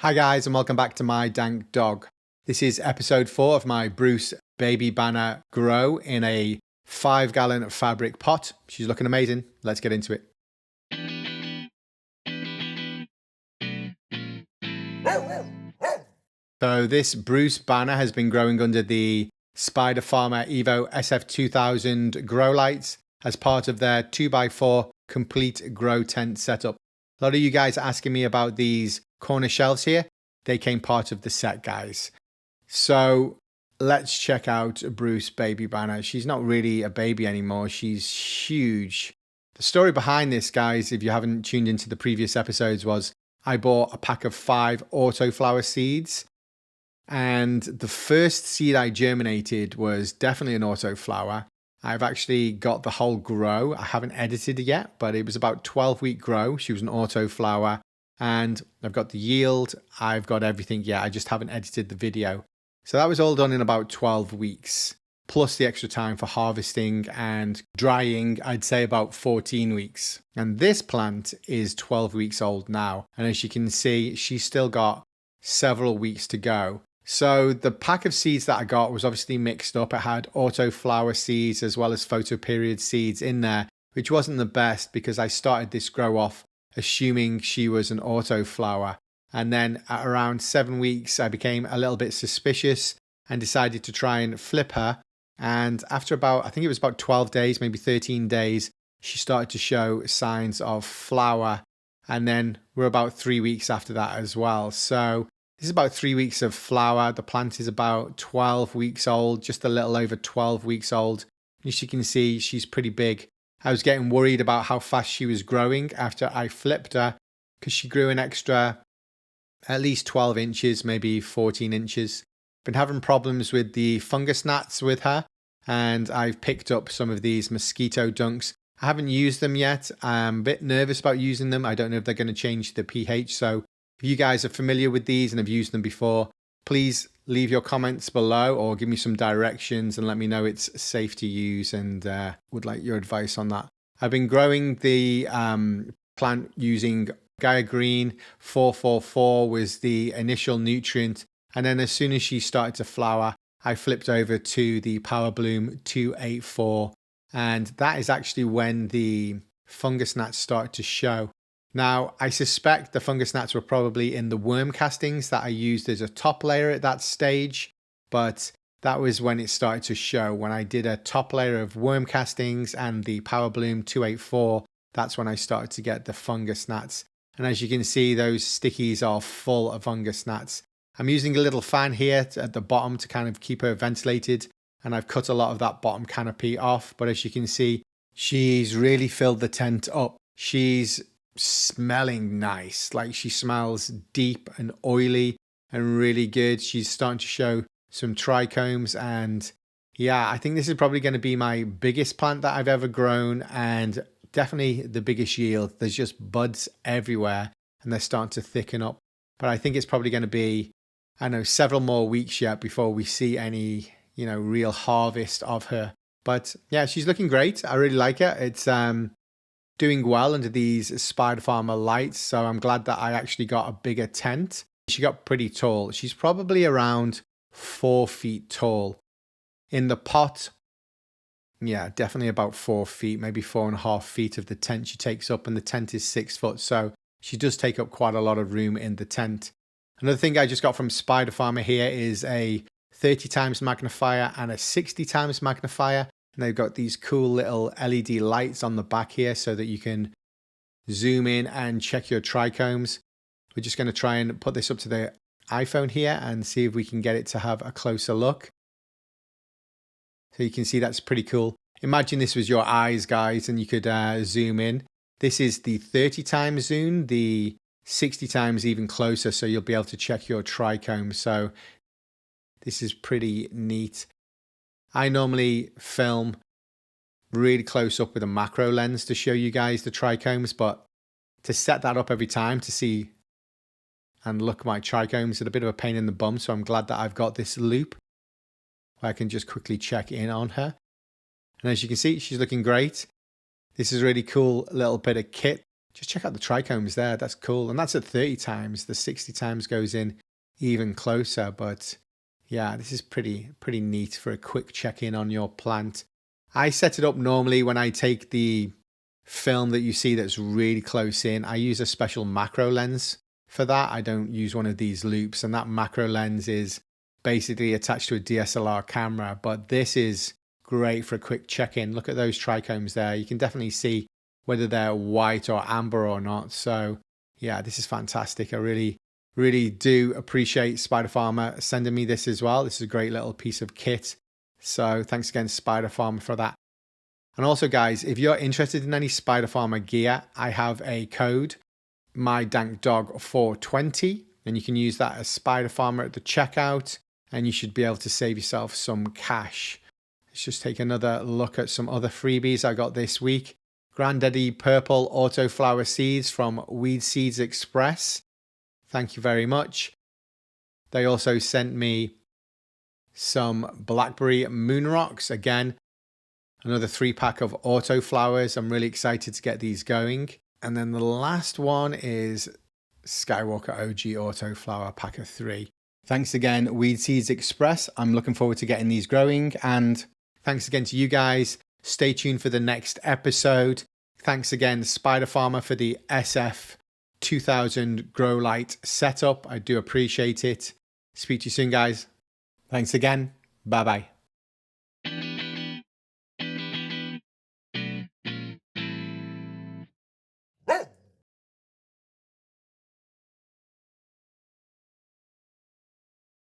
Hi guys and welcome back to My Dank Dog. This is episode 4 of my Bruce baby banner grow in a 5-gallon fabric pot. She's looking amazing. Let's get into it. So this Bruce banner has been growing under the Spider Farmer Evo SF2000 grow lights as part of their 2x4 complete grow tent setup. A lot of you guys are asking me about these corner shelves here. They came part of the set, guys. So let's check out Bruce baby banner. She's not really a baby anymore. She's huge. The story behind this, guys, if you haven't tuned into the previous episodes, was I bought a pack of 5 autoflower seeds. And the first seed I germinated was definitely an autoflower. I've actually got the whole grow. I haven't edited it yet, but it was about 12-week grow. She was an autoflower. And I've got the yield. I've got everything. Yeah, I just haven't edited the video. So that was all done in about 12 weeks, plus the extra time for harvesting and drying, I'd say about 14 weeks. And this plant is 12 weeks old now. And as you can see, she's still got several weeks to go. So the pack of seeds that I got was obviously mixed up. It had autoflower seeds as well as photoperiod seeds in there, which wasn't the best because I started this grow off assuming she was an autoflower. And then at around 7 weeks, I became a little bit suspicious and decided to try and flip her. And after about, I think it was about 12 days, maybe 13 days, she started to show signs of flower. And then we're about 3 weeks after that as well. So this is about 3 weeks of flower. The plant is about 12 weeks old, just a little over 12 weeks old. As you can see, she's pretty big. I was getting worried about how fast she was growing after I flipped her because she grew an extra at least 12 inches, maybe 14 inches. Been having problems with the fungus gnats with her, and I've picked up some of these mosquito dunks. I haven't used them yet. I'm a bit nervous about using them. I don't know if they're going to change the pH. So if you guys are familiar with these and have used them before, please leave your comments below or give me some directions and let me know it's safe to use, and would like your advice on that. I've been growing the plant using Gaia Green 444 was the initial nutrient, and then as soon as she started to flower, I flipped over to the Power Bloom 284, and that is actually when the fungus gnats started to show. Now, I suspect the fungus gnats were probably in the worm castings that I used as a top layer at that stage, but that was when it started to show. When I did a top layer of worm castings and the Power Bloom 284, that's when I started to get the fungus gnats. And as you can see, those stickies are full of fungus gnats. I'm using a little fan here at the bottom to kind of keep her ventilated, and I've cut a lot of that bottom canopy off. But as you can see, she's really filled the tent up. She's smelling nice. Like, she smells deep and oily and really good. She's starting to show some trichomes, and yeah, I think this is probably going to be my biggest plant that I've ever grown, and definitely the biggest yield. There's just buds everywhere and they're starting to thicken up. But I think it's probably going to be, I don't know, several more weeks yet before we see any, real harvest of her. But yeah, she's looking great. I really like her. It's doing well under these Spider Farmer lights. So I'm glad that I actually got a bigger tent. She got pretty tall. She's probably around 4 feet tall. In the pot, yeah, definitely about 4 feet, maybe 4.5 feet of the tent she takes up, and the tent is 6 foot. So she does take up quite a lot of room in the tent. Another thing I just got from Spider Farmer here is a 30 times magnifier and a 60 times magnifier. And they've got these cool little LED lights on the back here so that you can zoom in and check your trichomes. We're just going to try and put this up to the iPhone here and see if we can get it to have a closer look. So you can see that's pretty cool. Imagine this was your eyes, guys, and you could zoom in. This is the 30 times zoom, the 60 times even closer, so you'll be able to check your trichomes. So this is pretty neat. I normally film really close up with a macro lens to show you guys the trichomes, but to set that up every time to see and look at my trichomes is a bit of a pain in the bum. So I'm glad that I've got this loop where I can just quickly check in on her. And as you can see, she's looking great. This is a really cool little bit of kit Just check out the trichomes there. That's cool. And that's at 30 times. The 60 times goes in even closer. But yeah, this is pretty neat for a quick check-in on your plant. I set it up normally when I take the film that you see that's really close in. I use a special macro lens for that. I don't use one of these loops, and that macro lens is basically attached to a DSLR camera. But this is great for a quick check-in. Look at those trichomes there. You can definitely see whether they're white or amber or not. So yeah, this is fantastic. I really do appreciate Spider Farmer sending me this as well. This is a great little piece of kit. So thanks again, Spider Farmer, for that. And also, guys, if you're interested in any Spider Farmer gear, I have a code, MyDankDog420, and you can use that as Spider Farmer at the checkout, and you should be able to save yourself some cash. Let's just take another look at some other freebies I got this week. Granddaddy Purple Autoflower Seeds from Weed Seeds Express. Thank you very much. They also sent me some Blackberry Moon Rocks. Again, another 3-pack of autoflowers. I'm really excited to get these going. And then the last one is Skywalker OG Autoflower pack of 3. Thanks again, Weed Seeds Express. I'm looking forward to getting these growing. And thanks again to you guys. Stay tuned for the next episode. Thanks again, Spider Farmer, for the SF2000 grow light setup. I do appreciate it. Speak to you soon, guys. Thanks again. Bye-bye.